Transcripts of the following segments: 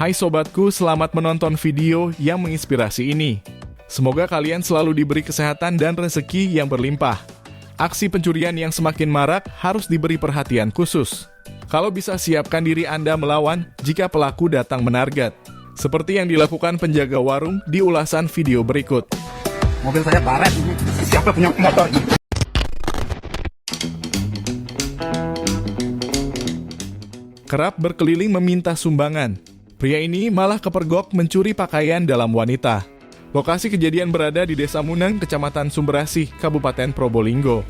Hai sobatku, selamat menonton video yang menginspirasi ini. Semoga kalian selalu diberi kesehatan dan rezeki yang berlimpah. Aksi pencurian yang semakin marak harus diberi perhatian khusus. Kalau bisa siapkan diri Anda melawan jika pelaku datang menarget. Seperti yang dilakukan penjaga warung di ulasan video berikut. Mobil saya baret ini. Siapa punya motor ini? Kerap berkeliling meminta sumbangan. Pria ini malah kepergok mencuri pakaian dalam wanita. Lokasi kejadian berada di Desa Muneng, Kecamatan Sumberasih, Kabupaten Probolinggo.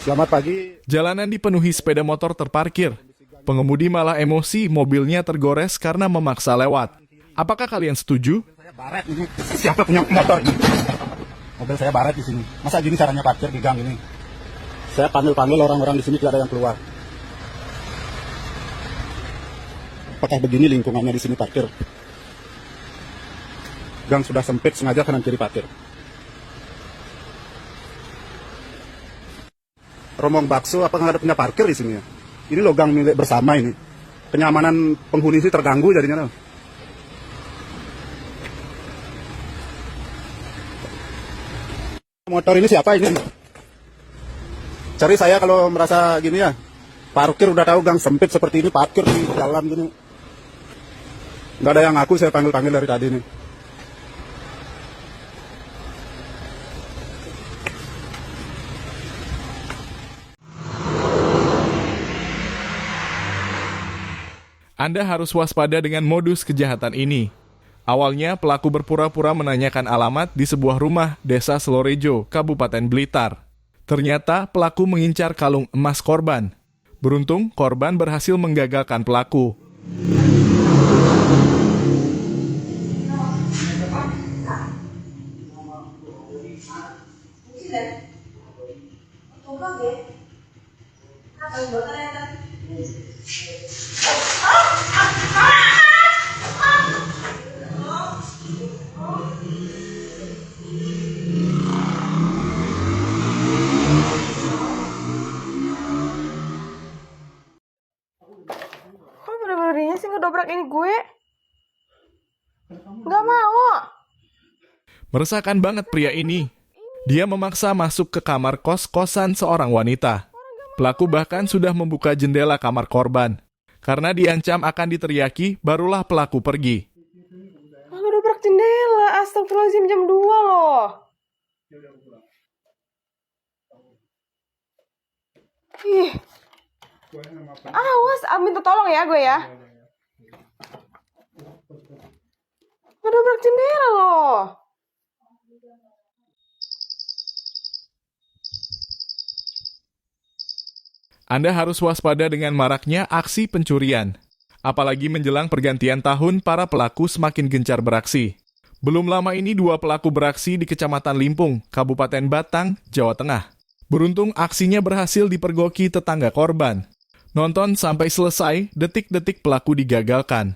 Selamat pagi. Jalanan dipenuhi sepeda motor terparkir. Pengemudi malah emosi, mobilnya tergores karena memaksa lewat. Apakah kalian setuju? Saya baret ini. Siapa punya motor ini? Mobil saya baret di sini. Masa gini caranya parkir di gang ini? Saya panggil-panggil orang-orang di sini tidak ada yang keluar. Apakah begini lingkungannya di sini parkir? Gang sudah sempit, sengaja kanan kiri parkir. Rombong bakso, apa nggak ada punya parkir di sini ya? Ini loh gang milik bersama ini. Kenyamanan penghuni sih terganggu jadinya. Motor ini siapa ini? Cari saya kalau merasa gini ya. Parkir udah tahu gang sempit seperti ini, parkir di jalan gini. Nggak ada yang ngaku, saya panggil-panggil dari tadi nih. Anda harus waspada dengan modus kejahatan ini. Awalnya, pelaku berpura-pura menanyakan alamat di sebuah rumah Desa Selorejo, Kabupaten Blitar. Ternyata pelaku mengincar kalung emas korban. Beruntung, korban berhasil menggagalkan pelaku. Kok bener-benernya sih ngedobrak ini gue? Gak mau. Meresahkan banget pria ini. Dia memaksa masuk ke kamar kos-kosan seorang wanita. Pelaku bahkan sudah membuka jendela kamar korban. Karena diancam akan diteriaki, barulah pelaku pergi. Ngedobrak jendela, astagfirullahaladzim, jam 2 loh. Ih. Awas, minta tolong ya gue ya. Ngedobrak jendela loh. Anda harus waspada dengan maraknya aksi pencurian. Apalagi menjelang pergantian tahun, para pelaku semakin gencar beraksi. Belum lama ini dua pelaku beraksi di Kecamatan Limpung, Kabupaten Batang, Jawa Tengah. Beruntung aksinya berhasil dipergoki tetangga korban. Nonton sampai selesai, detik-detik pelaku digagalkan.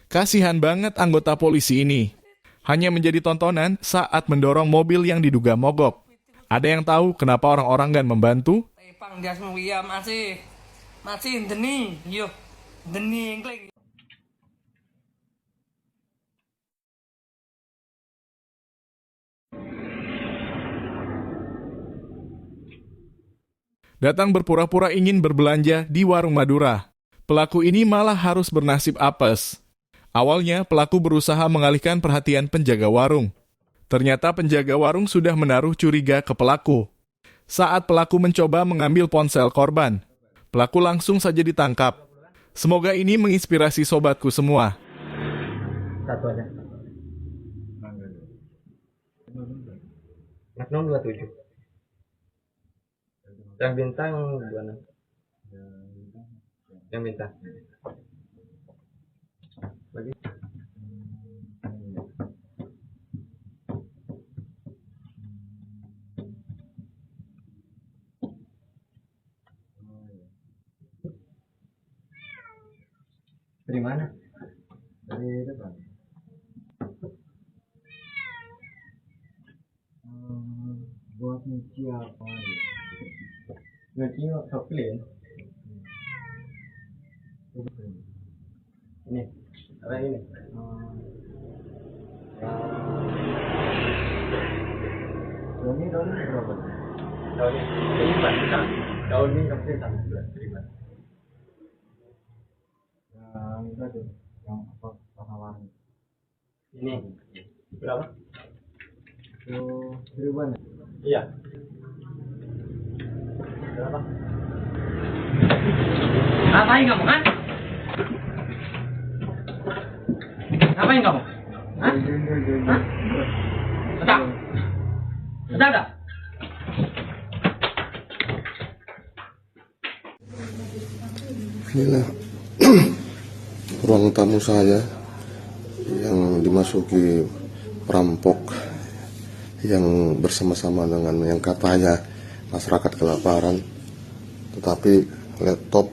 Kasihan banget anggota polisi ini. Hanya menjadi tontonan saat mendorong mobil yang diduga mogok. Ada yang tahu kenapa orang-orang nggak membantu? Pang dia semua ya masih deni, yo deni engkling. Datang berpura-pura ingin berbelanja di warung Madura. Pelaku ini malah harus bernasib apes. Awalnya pelaku berusaha mengalihkan perhatian penjaga warung. Ternyata penjaga warung sudah menaruh curiga ke pelaku. Saat pelaku mencoba mengambil ponsel korban, pelaku langsung saja ditangkap. Semoga ini menginspirasi sobatku semua. Satu aja. Magnum 27. Yang bintang 26. Yang bintang. Lagi. Dari mana? Dari depan. Buat nyuci apa ya? Nyuci sopin. Ini, apa ini? Daunnya berapa? Daunnya, daunnya kasih tambah terima. Yang itu aja, yang apa warna-warni. Ini berapa? Itu 1.000-an. Iya. Berapa? Ngapain kamu kan? Ngapain kamu? Hah? Ada. Inilah ruang tamu saya yang dimasuki perampok yang bersama-sama dengan yang katanya masyarakat kelaparan, tetapi laptop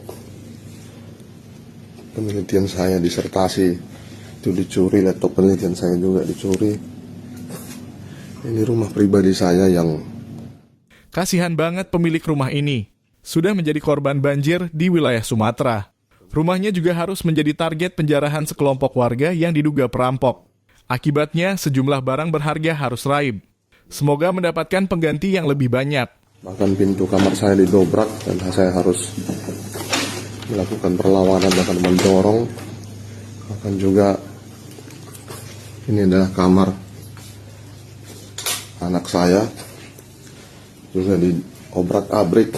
penelitian saya, disertasi itu dicuri, laptop penelitian saya juga dicuri. Ini rumah pribadi saya yang... Kasihan banget pemilik rumah ini. Sudah menjadi korban banjir di wilayah Sumatera. Rumahnya juga harus menjadi target penjarahan sekelompok warga yang diduga perampok. Akibatnya sejumlah barang berharga harus raib. Semoga mendapatkan pengganti yang lebih banyak. Bahkan pintu kamar saya didobrak dan saya harus melakukan perlawanan, bahkan mendorong. Bahkan juga ini adalah kamar anak saya, juga diobrak-abrik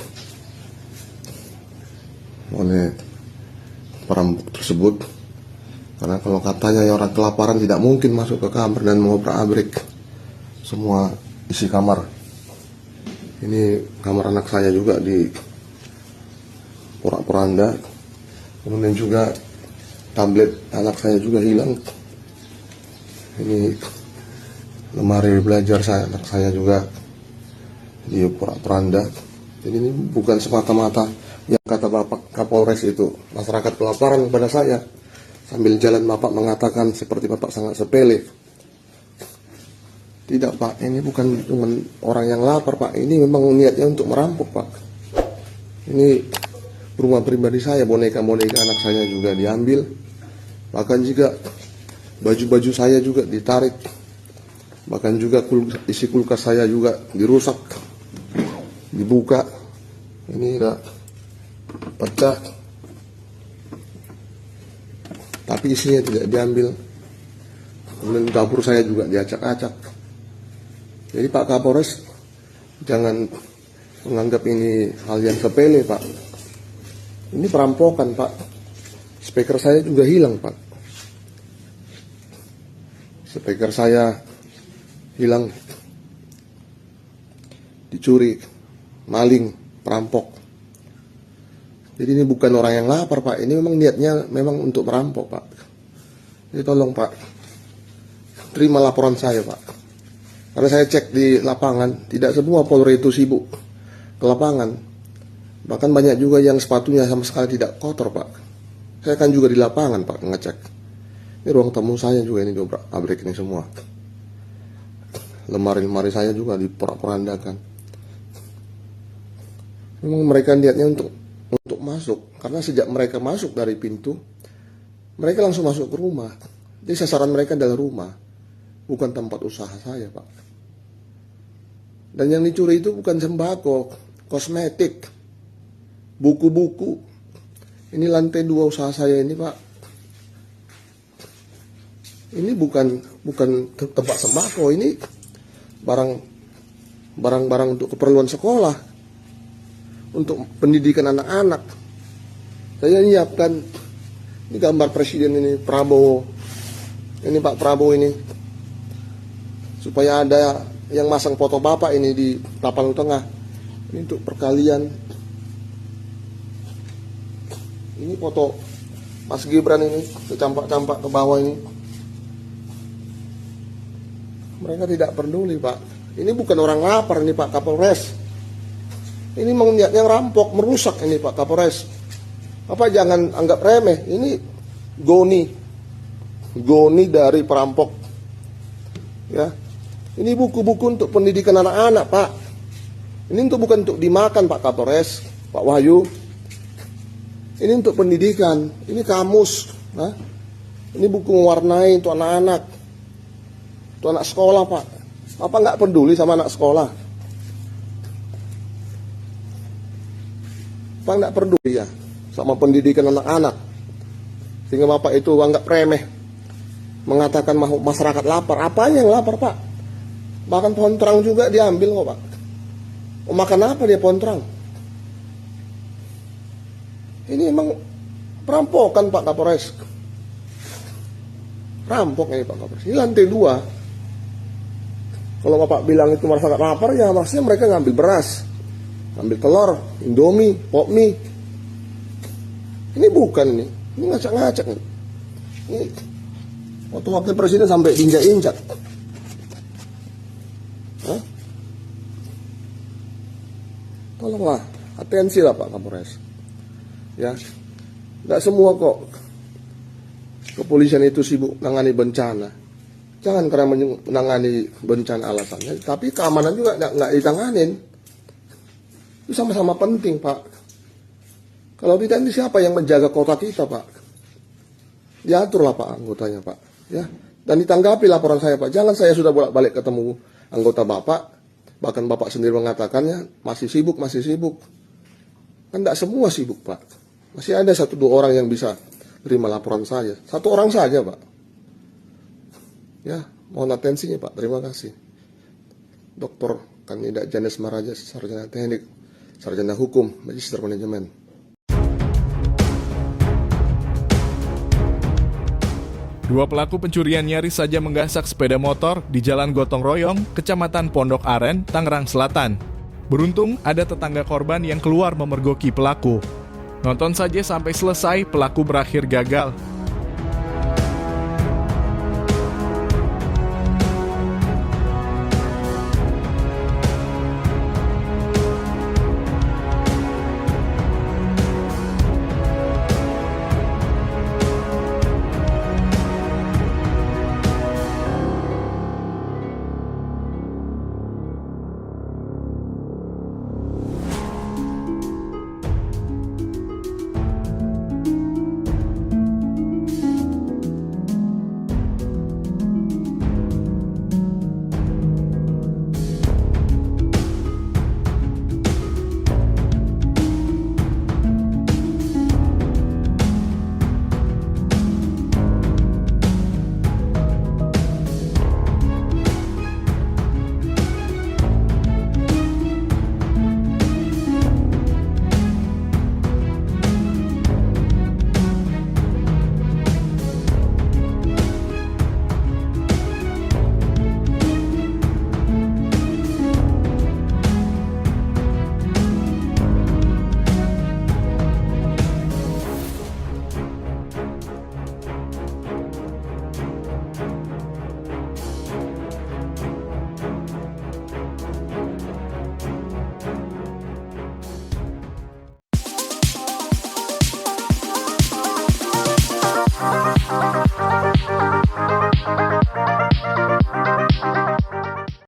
oleh perampok tersebut. Karena kalau katanya ya orang kelaparan tidak mungkin masuk ke kamar dan mengobrak-abrik semua isi kamar. Ini kamar anak saya juga di porak-poranda. Kemudian juga tablet anak saya juga hilang. Ini lemari belajar anak saya juga di porak-poranda. Jadi ini bukan semata-mata yang kata Bapak Kapolres itu masyarakat kelaparan kepada saya. Sambil jalan Bapak mengatakan seperti Bapak sangat sepele. Tidak Pak, ini bukan cuma orang yang lapar Pak. Ini memang niatnya untuk merampok Pak. Ini rumah pribadi saya, boneka-boneka anak saya juga diambil. Bahkan juga baju-baju saya juga ditarik. Bahkan juga isi kulkas saya juga dirusak, dibuka. Ini udah pecah, tapi isinya tidak diambil. Kemudian dapur saya juga diacak-acak. Jadi Pak Kapolres jangan menganggap ini hal yang sepele Pak. Ini perampokan Pak. Speaker saya juga hilang Pak. Speaker saya hilang, dicuri, maling, perampok. Jadi ini bukan orang yang lapar Pak. Ini memang niatnya memang untuk merampok Pak. Jadi tolong Pak, terima laporan saya Pak. Karena saya cek di lapangan, tidak semua Polri itu sibuk ke lapangan. Bahkan banyak juga yang sepatunya sama sekali tidak kotor, Pak. Saya kan juga di lapangan, Pak, ngecek. Ini ruang tamu saya juga ini diobrak-abrik ini semua. Lemari-lemari saya juga diporak-porandakan. Memang mereka niatnya untuk masuk. Karena sejak mereka masuk dari pintu, mereka langsung masuk ke rumah. Jadi sasaran mereka adalah rumah, bukan tempat usaha saya, Pak. Dan yang dicuri itu bukan sembako, kosmetik, buku-buku. Ini lantai 2 usaha saya ini, Pak. Ini bukan tempat sembako, ini barang-barang untuk keperluan sekolah, untuk pendidikan anak-anak. Saya menyiapkan ini gambar presiden ini, Prabowo. Ini Pak Prabowo ini. Supaya ada yang masang foto Bapak ini di papan tengah. Ini untuk perkalian. Ini foto Mas Gibran ini, kecampak-campak ke bawah ini. Mereka tidak peduli, Pak. Ini bukan orang lapar ini, Pak Kapolres. Ini niatnya rampok, merusak ini, Pak Kapolres. Apa jangan anggap remeh. Ini goni dari perampok. Ya. Ini buku-buku untuk pendidikan anak-anak, Pak. Ini bukan untuk dimakan, Pak Kapolres, Pak Wahyu. Ini untuk pendidikan. Ini kamus. Nah. Ini buku mewarnai untuk anak-anak. Itu anak sekolah, Pak. Apa nggak peduli sama anak sekolah? Pak nggak peduli ya sama pendidikan anak-anak. Sehingga Bapak itu anggap remeh. Mengatakan masyarakat lapar. Apanya yang lapar, Pak? Bahkan pohon terang juga diambil kok, Pak. Oh, makan apa dia pohon terang? Ini emang perampokan, Pak Kapolres. Rampok ini, Pak Kapolres. Ini lantai 2. Kalau Bapak bilang itu masyarakat lapar, ya maksudnya mereka ngambil beras, ngambil telur, Indomie, pop mie. Ini bukan nih, ini ngacak-ngacak nih. Ini waktu wakil presiden sampai injak-injak. Hah? Tolonglah, atensi lah Pak Kapolres. Ya, nggak semua kok kepolisian itu sibuk menangani bencana. Jangan karena menangani bencana alasannya, tapi keamanan juga nggak ditanganin. Itu sama-sama penting, Pak. Kalau tidak, ini siapa yang menjaga kota kita, Pak? Diaturlah, Pak, anggotanya, Pak. Ya, dan ditanggapi laporan saya, Pak. Jangan saya sudah bolak-balik ketemu anggota Bapak, bahkan Bapak sendiri mengatakannya masih sibuk. Kan tidak semua sibuk, Pak. Masih ada 1-2 orang yang bisa terima laporan saya. 1 orang saja, Pak. Ya, mohon atensinya, Pak. Terima kasih. Dr. Kandidat Janes Maraja, Sarjana Teknik, Sarjana Hukum, Magister Manajemen. Dua pelaku pencurian nyaris saja menggasak sepeda motor di Jalan Gotong Royong, Kecamatan Pondok Aren, Tangerang Selatan. Beruntung ada tetangga korban yang keluar memergoki pelaku. Nonton saja sampai selesai, pelaku berakhir gagal.